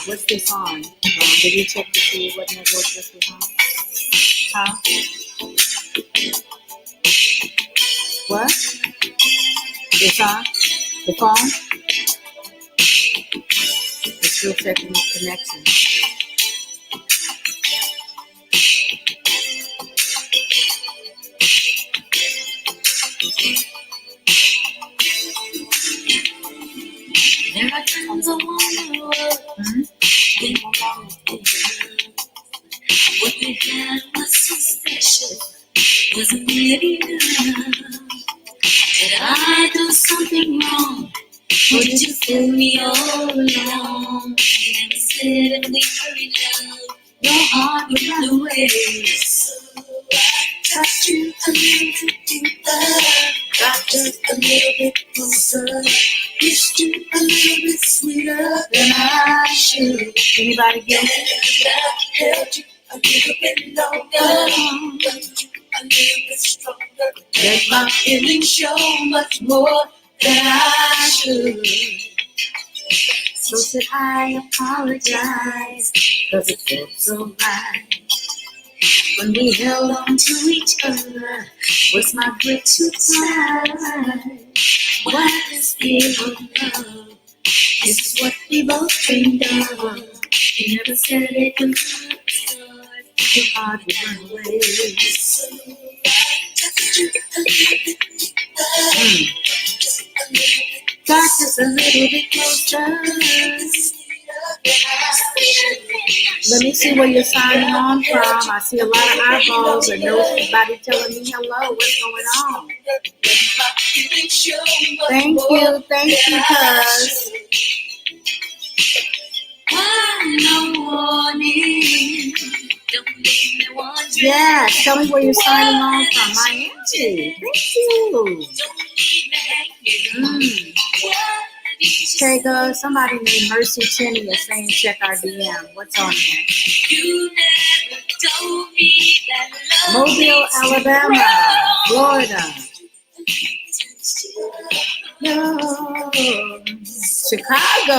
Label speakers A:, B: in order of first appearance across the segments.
A: What's this on? Did you check to see what network this was on? Huh? What? It's on? The phone? It's still checking the connection.
B: There are times I wonder what they had was so special. Wasn't it enough? Did I do something wrong? Or did you fool me all along? And said if we hurried up, your heart would run away. So I touched you a little bit deeper, got just a little bit closer, kissed you a little bit sweeter than I should.
A: Anybody get it?
B: And I held you a little bit longer, loved you a little bit stronger. Let my feelings show much more than I should.
A: So said I apologize, cause it felt so right.
B: When we held on to each other, was my grip too tight? Why this fear of love? This is what we both dreamed of. You never said it could start.
A: Your heart would run away.
B: So I touched you a little bit deeper, just a little bit,
A: Got just a little bit closer. Let me see where you're signing on from. I see a lot of eyeballs and nobody telling me hello. What's going on? Thank you, cuz.
B: No warning. Don't leave me wanting.
A: Yeah, tell me where you're signing on from. Miami. Thank you.
B: Don't leave me hanging.
A: Okay, guys, somebody named Mercy Cheney is saying check our DM. What's on there?
B: You never told me that love
A: Mobile, Alabama, Florida. No. Chicago.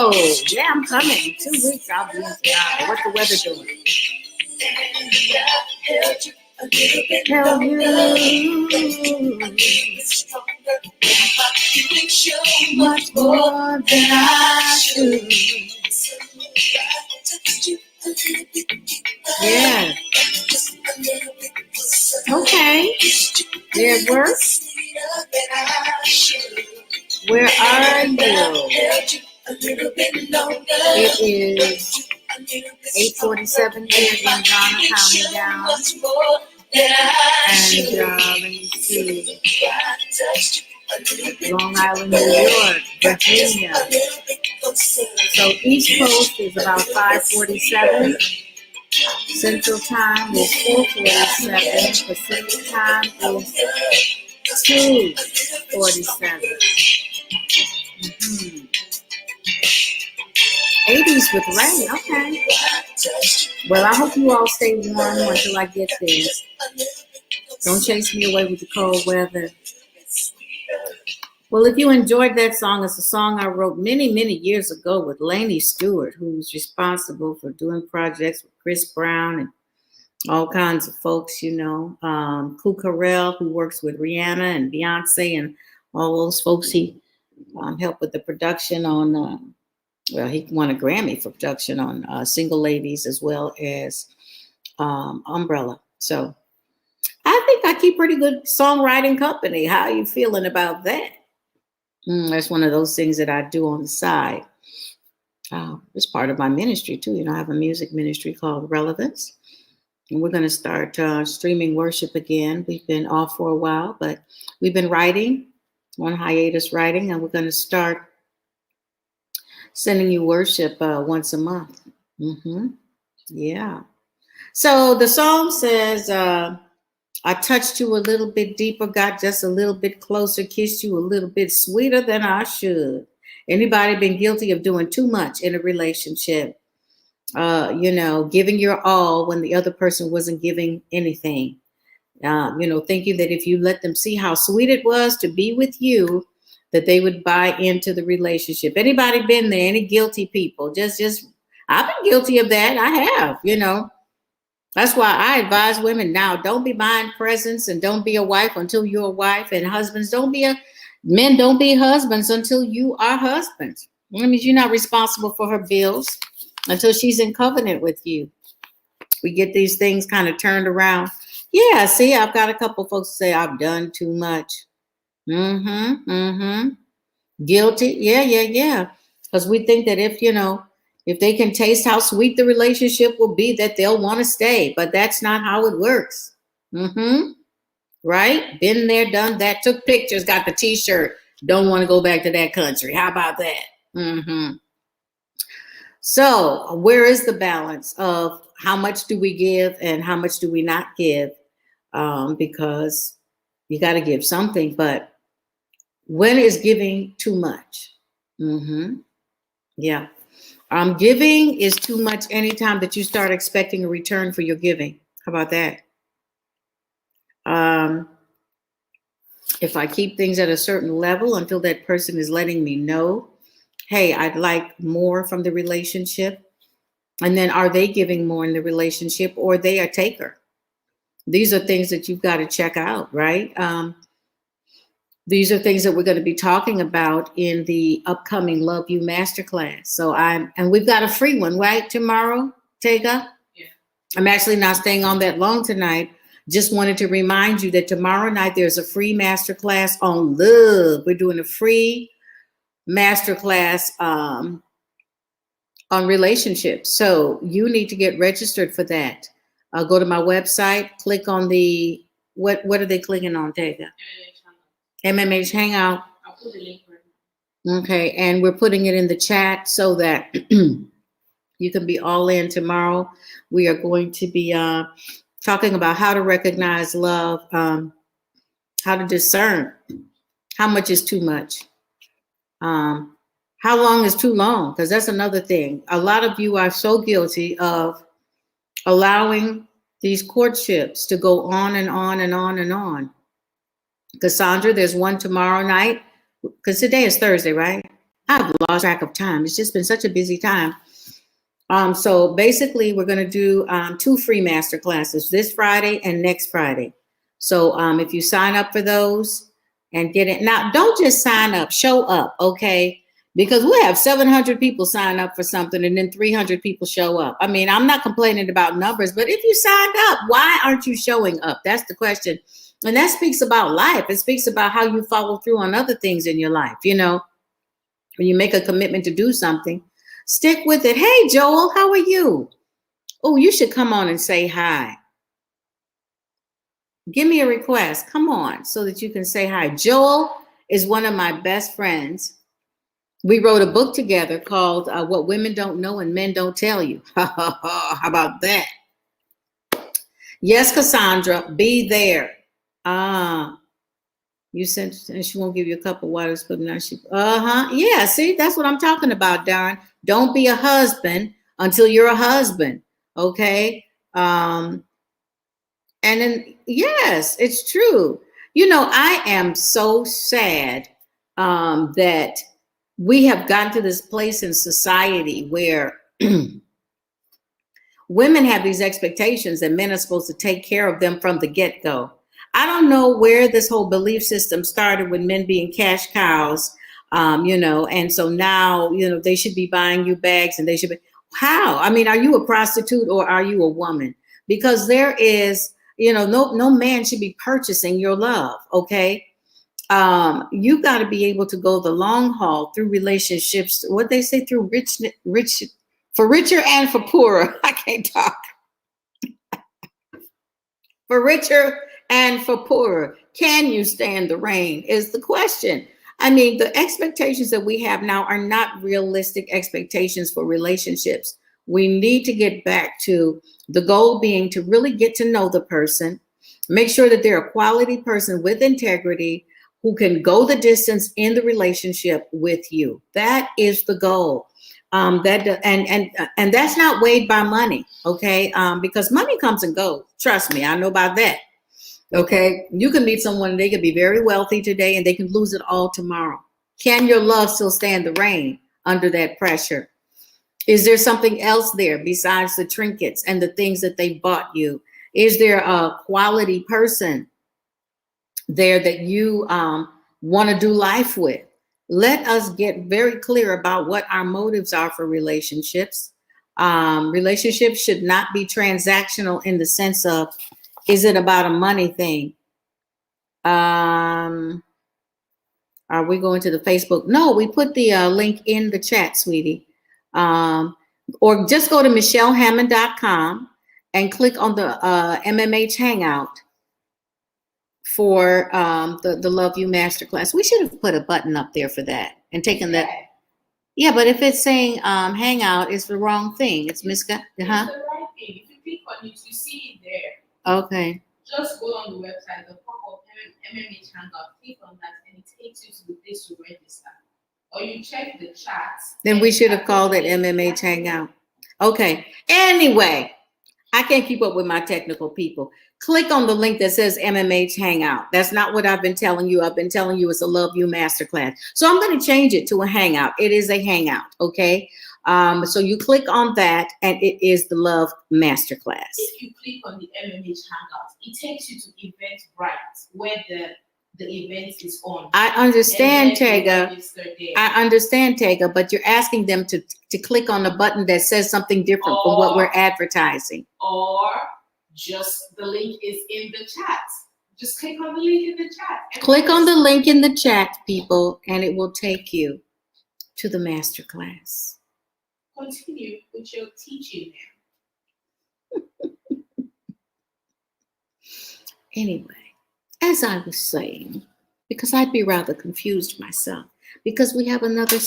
A: Yeah, I'm coming. 2 weeks I'll be in Chicago. What's the weather doing? Tell you much more than I should. Yeah. Okay. Yeah, it works. Where are you? It is 8:47 here in Ghana, counting down. And let me see. Long Island, New York, Virginia. So East Coast is about 5:47. Central Time is 4:47. Pacific Time is 2:47. 80s with rain. Okay. Well, I hope you all stay warm until I get there. Don't chase me away with the cold weather. Well, if you enjoyed that song, it's a song I wrote many, many years ago with Lainey Stewart, who was responsible for doing projects with Chris Brown and all kinds of folks, you know. Ku Carell, who works with Rihanna and Beyonce and all those folks. He helped with the production on, well, he won a Grammy for production on Single Ladies as well as Umbrella. So I think I keep pretty good songwriting company. How are you feeling about that? That's one of those things that I do on the side. It's part of my ministry too. You know, I have a music ministry called Relevance. And we're going to start streaming worship again. We've been off for a while, but we've been writing, on hiatus writing, and we're going to start sending you worship once a month. Yeah. So the song says, I touched you a little bit deeper, got just a little bit closer, kissed you a little bit sweeter than I should. Anybody been guilty of doing too much in a relationship? You know, giving your all when the other person wasn't giving anything. You know, thinking that if you let them see how sweet it was to be with you, that they would buy into the relationship. Anybody been there? Any guilty people? Just I've been guilty of that. I have. That's why I advise women now, don't be buying presents and don't be a wife until you're a wife. And husbands, men don't be husbands until you are husbands. That means you're not responsible for her bills until she's in covenant with you. We get these things kind of turned around. Yeah, see, I've got a couple folks say I've done too much. Guilty. Yeah. Because we think that if they can taste how sweet the relationship will be, that they'll want to stay. But that's not how it works. Right? Been there, done that, took pictures, got the t-shirt. Don't want to go back to that country. How about that? So where is the balance of how much do we give and how much do we not give? Because you got to give something, but when is giving too much? Yeah. Giving is too much anytime that you start expecting a return for your giving. How about that? If I keep things at a certain level until that person is letting me know, hey, I'd like more from the relationship. And then are they giving more in the relationship or they a taker? These are things that you've got to check out, right? These are things that we're going to be talking about in the upcoming Love You Masterclass. So and we've got a free one, right? Tomorrow, Tega? Yeah. I'm actually not staying on that long tonight. Just wanted to remind you that tomorrow night there's a free masterclass on love. We're doing a free masterclass on relationships. So you need to get registered for that. Go to my website, click on the, what are they clicking on, Tega? MMH Hangout. I'll put the link right now. Okay, and we're putting it in the chat so that you can be all in tomorrow. We are going to be talking about how to recognize love, how to discern how much is too much, how long is too long, because that's another thing. A lot of you are so guilty of allowing these courtships to go on and on and on and on. Cassandra, there's one tomorrow night, because today is Thursday, right? I've lost track of time. It's just been such a busy time. So basically, we're going to do 2 free master classes this Friday and next Friday. So if you sign up for those and get it, now don't just sign up, show up, okay? Because we'll have 700 people sign up for something and then 300 people show up. I mean, I'm not complaining about numbers, but if you signed up, why aren't you showing up? That's the question. And that speaks about life. It speaks about how you follow through on other things in your life. When you make a commitment to do something, stick with it. Hey, Joel, how are you? Oh, you should come on and say hi. Give me a request. Come on so that you can say hi. Joel is one of my best friends. We wrote a book together called What Women Don't Know and Men Don't Tell You. How about that? Yes, Cassandra, be there. You said, and she won't give you a cup of water, but now she, yeah, see, that's what I'm talking about, Darren. Don't be a husband until you're a husband, okay? And then, yes, it's true. I am so sad that we have gotten to this place in society where women have these expectations that men are supposed to take care of them from the get-go. I don't know where this whole belief system started with men being cash cows, and so now, they should be buying you bags and they should be, how? I mean, are you a prostitute or are you a woman? Because there is, no man should be purchasing your love, okay? You got to be able to go the long haul through relationships, what they say, through rich, for richer and for poorer. I can't talk. For richer and for poorer. Can you stand the rain is the question. I mean, the expectations that we have now are not realistic expectations for relationships. We need to get back to the goal being to really get to know the person, make sure that they're a quality person with integrity who can go the distance in the relationship with you. That is the goal. And that's not weighed by money, okay? Because money comes and goes. Trust me, I know about that. Okay, you can meet someone, they could be very wealthy today and they can lose it all tomorrow. Can your love still stand the rain under that pressure? Is there something else there besides the trinkets and the things that they bought you? Is there a quality person there that you want to do life with? Let us get very clear about what our motives are for relationships. Relationships should not be transactional in the sense of, is it about a money thing? Are we going to the Facebook? No, we put the link in the chat, sweetie. Or just go to michellehammond.com and click on the MMH Hangout for the Love You Masterclass. We should have put a button up there for that and taken that. Yeah, but if it's saying Hangout, it's the wrong thing. It's misguided.
B: It's the right thing. If you click on it, you see it there.
A: Okay.
B: Just go on the website, the pop-up MMH Hangout, click on that, and it takes you to the place to register. Or you check the chat.
A: Then we should have called it MMH Hangout. Okay. Anyway, I can't keep up with my technical people. Click on the link that says MMH Hangout. That's not what I've been telling you. I've been telling you it's a Love You Masterclass. So I'm going to change it to a Hangout. It is a Hangout, okay? So you click on that, and it is the Love Masterclass.
B: If you click on the MMH Hangout, it takes you to Eventbrite, where the event is on.
A: I understand, Tega. I understand, Tega, but you're asking them to click on the button that says something different from what we're advertising.
B: Or just the link is in the chat. Just click on the link in the chat.
A: Click on the link in the chat, people, and it will take you to the masterclass.
B: Continue with your teaching now.
A: Anyway, as I was saying, because I'd be rather confused myself, because we have another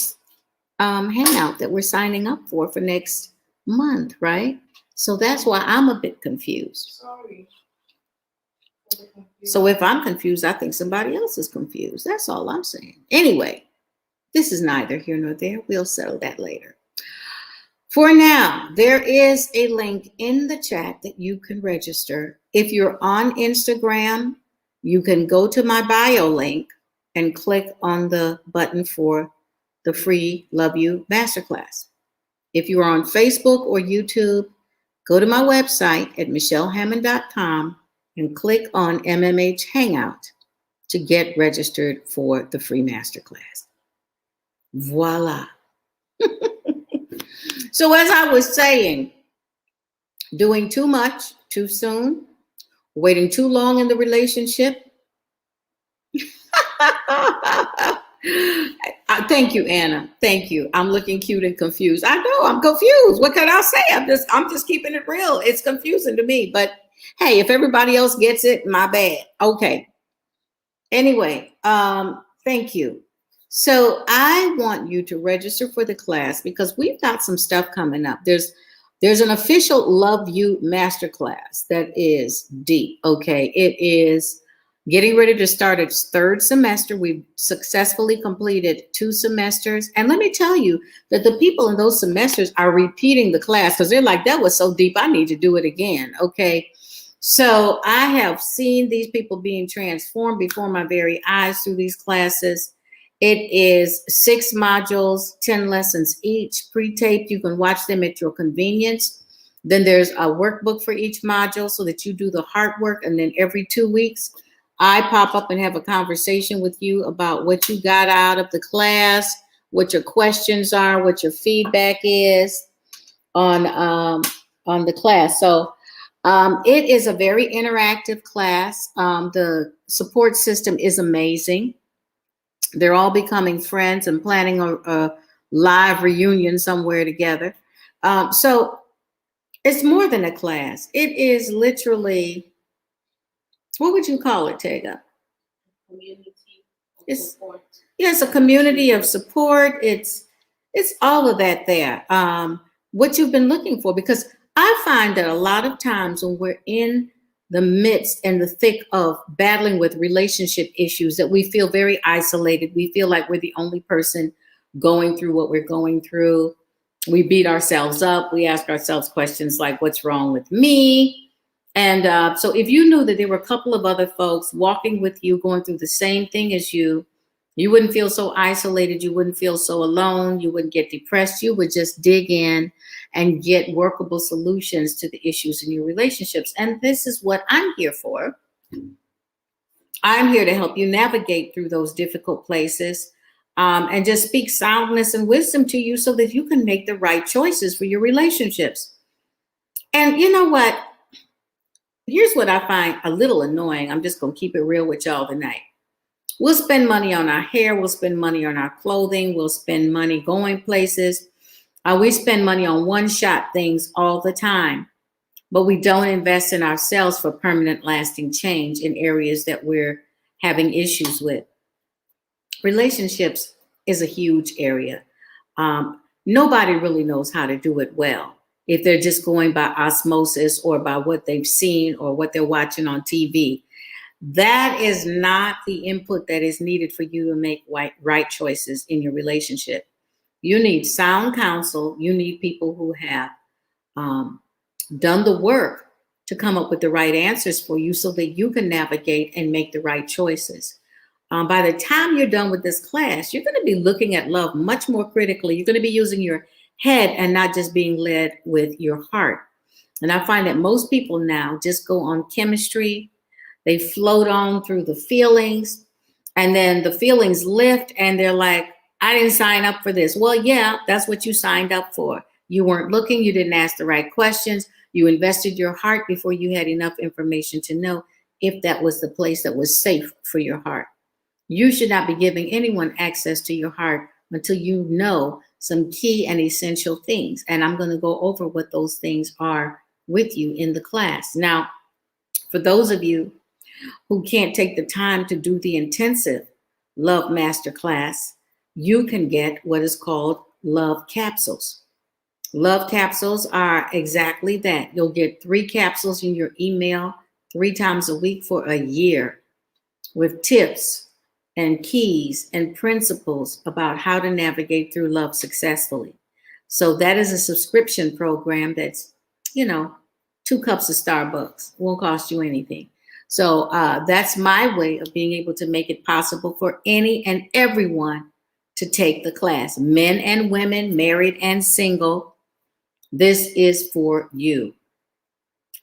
A: hangout that we're signing up for next month, right? So that's why I'm a bit confused.
B: Sorry.
A: So if I'm confused, I think somebody else is confused. That's all I'm saying. Anyway, this is neither here nor there. We'll settle that later. For now, there is a link in the chat that you can register. If you're on Instagram, you can go to my bio link and click on the button for the free Love You Masterclass. If you are on Facebook or YouTube, go to my website at michellehammond.com and click on MMH Hangout to get registered for the free masterclass. Voila. So as I was saying, doing too much too soon, waiting too long in the relationship. Thank you, Anna. Thank you. I'm looking cute and confused. I know I'm confused. What can I say? I'm just keeping it real. It's confusing to me, but hey, if everybody else gets it, my bad. Okay. Anyway, thank you. So I want you to register for the class because we've got some stuff coming up. There's an official Love You Masterclass that is deep. Okay. It is getting ready to start its third semester. We've successfully completed 2 semesters. And let me tell you that the people in those semesters are repeating the class because they're like, that was so deep, I need to do it again. Okay. So I have seen these people being transformed before my very eyes through these classes. It is 6 modules, 10 lessons each, pre-taped. You can watch them at your convenience. Then there's a workbook for each module so that you do the hard work. And then every 2 weeks, I pop up and have a conversation with you about what you got out of the class, what your questions are, what your feedback is on the class. So it is a very interactive class. The support system is amazing. They're all becoming friends and planning a live reunion somewhere together. So it's more than a class. It is literally, what would you call it, Tega?
B: Community
A: It's
B: support.
A: It's a community of support. It's all of that there. What you've been looking for, because I find that a lot of times when we're in the midst and the thick of battling with relationship issues, that we feel very isolated. We feel like we're the only person going through what we're going through. We beat ourselves up. We ask ourselves questions like, what's wrong with me? And so if you knew that there were a couple of other folks walking with you, going through the same thing as you, You wouldn't feel so isolated. You wouldn't feel so alone. You wouldn't get depressed. You would just dig in and get workable solutions to the issues in your relationships. And this is what I'm here for. I'm here to help you navigate through those difficult places, and just speak soundness and wisdom to you so that you can make the right choices for your relationships. And you know what? Here's what I find a little annoying. I'm just going to keep it real with y'all tonight. We'll spend money on our hair, we'll spend money on our clothing, we'll spend money going places. We spend money on one shot things all the time, but we don't invest in ourselves for permanent, lasting change in areas that we're having issues with. Relationships is a huge area. Nobody really knows how to do it well if they're just going by osmosis or by what they've seen or what they're watching on TV. That is not the input that is needed for you to make right choices in your relationship. You need sound counsel. You need people who have um, done the work to come up with the right answers for you so that you can navigate and make the right choices. By the time you're done with this class, you're going to be looking at love much more critically. You're going to be using your head and not just being led with your heart. And I find that most people now just go on chemistry, they float on through the feelings, and then the feelings lift, and they're like, I didn't sign up for this. Well, yeah, that's what you signed up for. You weren't looking, you didn't ask the right questions, you invested your heart before you had enough information to know if that was the place that was safe for your heart. You should not be giving anyone access to your heart until you know some key and essential things. And I'm going to go over what those things are with you in the class. Now, for those of you who can't take the time to do the intensive Love Masterclass, you can get what is called love capsules. Love capsules are exactly that. You'll get 3 capsules in your email 3 times a week for a year with tips and keys and principles about how to navigate through love successfully. So that is a subscription program that's, you know, 2 cups of Starbucks. Won't cost you anything. So that's my way of being able to make it possible for any and everyone to take the class. Men and women, married and single. This is for you.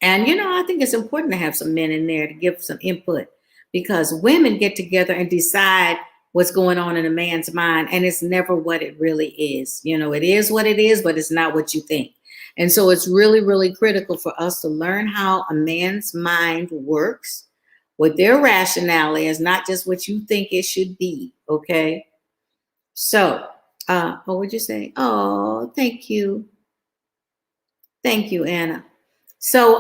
A: And, you know, I think it's important to have some men in there to give some input because women get together and decide what's going on in a man's mind. And it's never what it really is. You know, it is what it is, but it's not what you think. And so it's really, really critical for us to learn how a man's mind works, what their rationale is, not just what you think it should be. Okay. So, what would you say? Oh, thank you. Thank you, Anna. So,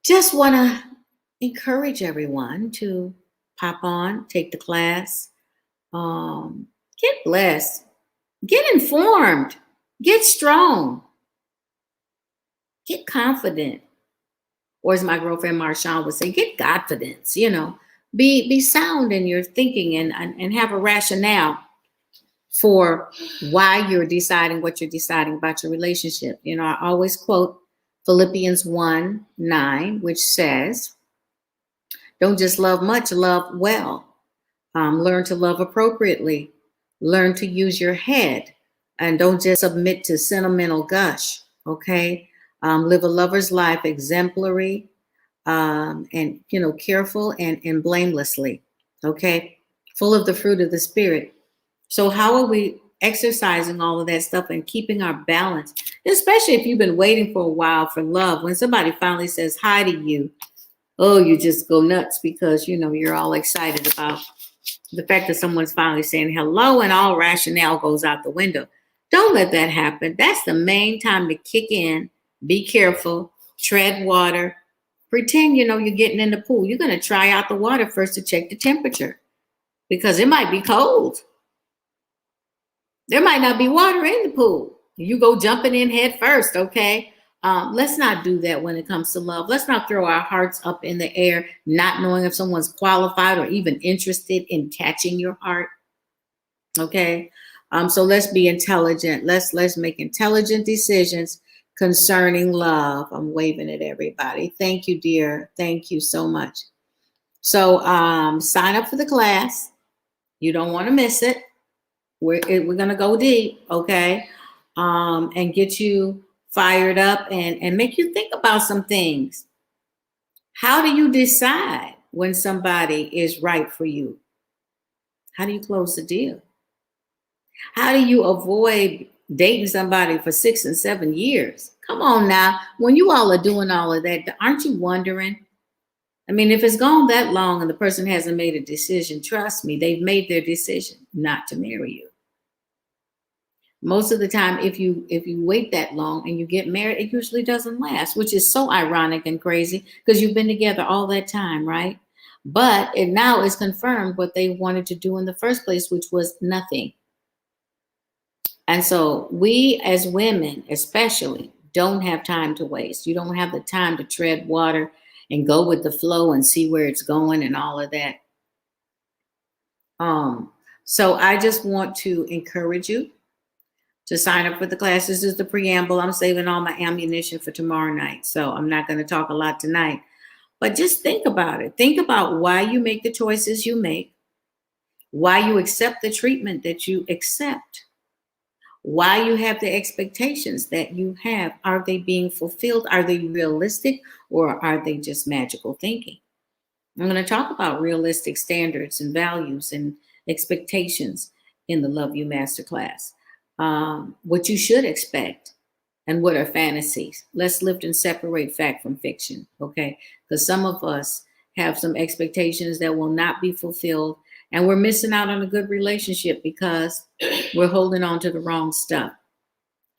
A: just want to encourage everyone to pop on, take the class, get blessed, get informed, get strong, get confident, or as my girlfriend Marshawn would say, get confidence. You know, be sound in your thinking and have a rationale for why you're deciding what you're deciding about your relationship. You know, I always quote Philippians 1:9, which says, don't just love much, love well. Learn to love appropriately. Learn to use your head. And don't just submit to sentimental gush, okay? Live a lover's life exemplary, and, you know, careful and blamelessly, okay? Full of the fruit of the Spirit. So how are we exercising all of that stuff and keeping our balance? Especially if you've been waiting for a while for love. When somebody finally says hi to you, oh, you just go nuts because, you know, you're all excited about the fact that someone's finally saying hello and all rationale goes out the window. Don't let that happen. That's the main time to kick in. Be careful, tread water, pretend, you know, you're getting in the pool. You're going to try out the water first to check the temperature because it might be cold. There might not be water in the pool. You go jumping in head first, okay? Let's not do that when it comes to love. Let's not throw our hearts up in the air, not knowing if someone's qualified or even interested in catching your heart. Okay. So let's be intelligent. Let's make intelligent decisions concerning love. I'm waving at everybody. Thank you, dear. Thank you so much. So sign up for the class. You don't want to miss it. We're going to go deep, okay? And get you fired up and make you think about some things. How do you decide when somebody is right for you? How do you close the deal? How do you avoid dating somebody for 6 and 7 years? Come on now. When you all are doing all of that, aren't you wondering? I mean, if it's gone that long and the person hasn't made a decision, trust me, they've made their decision not to marry you. Most of the time, if you wait that long and you get married, it usually doesn't last, which is so ironic and crazy because you've been together all that time, right? But it now is confirmed what they wanted to do in the first place, which was nothing. And so we as women, especially, don't have time to waste. You don't have the time to tread water and go with the flow and see where it's going and all of that. Um, so I just want to encourage you to sign up for the class. This is the preamble. I'm saving all my ammunition for tomorrow night. So I'm not going to talk a lot tonight. But just think about it. Think about why you make the choices you make, why you accept the treatment that you accept, why you have the expectations that you have. Are they being fulfilled? Are they realistic, or are they just magical thinking? I'm going to talk about realistic standards and values and expectations in the Love You Masterclass. What you should expect and what are fantasies. Let's lift and separate fact from fiction, okay? Because some of us have some expectations that will not be fulfilled, and we're missing out on a good relationship because we're holding on to the wrong stuff.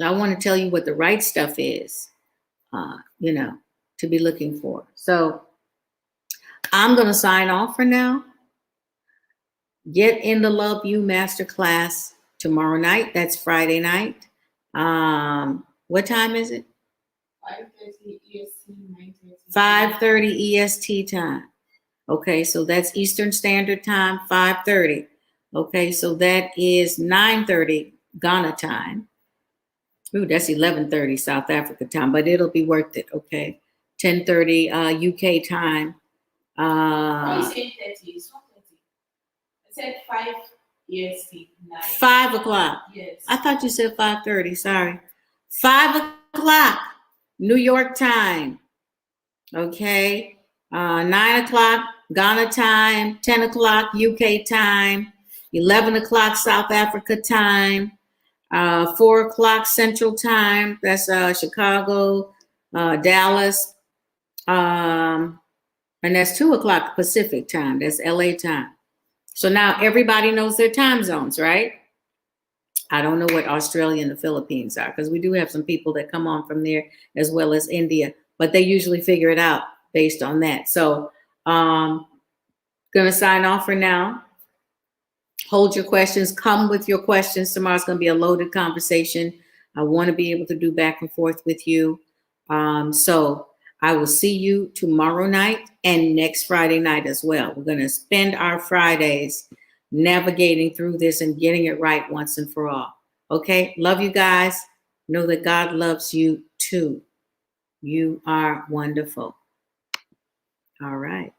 A: So I want to tell you what the right stuff is, to be looking for. So I'm going to sign off for now. Get in the Love You Masterclass tomorrow night. That's Friday night. What time is it?
B: 5:30 EST, 9:30.
A: 5:30 EST time. Okay, so that's Eastern Standard Time, 5:30. Okay, so that is 9:30 Ghana time. Ooh, that's 11:30 South Africa time, but it'll be worth it. Okay, 10:30 UK time.
B: Why you saying 30? It's not 30. I said 5 EST, 9.
A: 5 o'clock.
B: Yes.
A: I thought you said 5:30. Sorry, 5 o'clock New York time. Okay, 9 o'clock Ghana time, 10 o'clock UK time, 11 o'clock South Africa time, 4 o'clock Central time. That's Chicago, Dallas, and that's 2 o'clock Pacific time. That's LA time. So now everybody knows their time zones, right? I don't know what Australia and the Philippines are because we do have some people that come on from there as well as India, but they usually figure it out based on that. So, gonna sign off for now. Hold your questions. Come with your questions. Tomorrow's gonna be a loaded conversation. I want to be able to do back and forth with you. So I will see you tomorrow night and next Friday night as well. We're gonna spend our Fridays navigating through this and getting it right once and for all. Okay, love you guys. Know that God loves you too. You are wonderful. All right.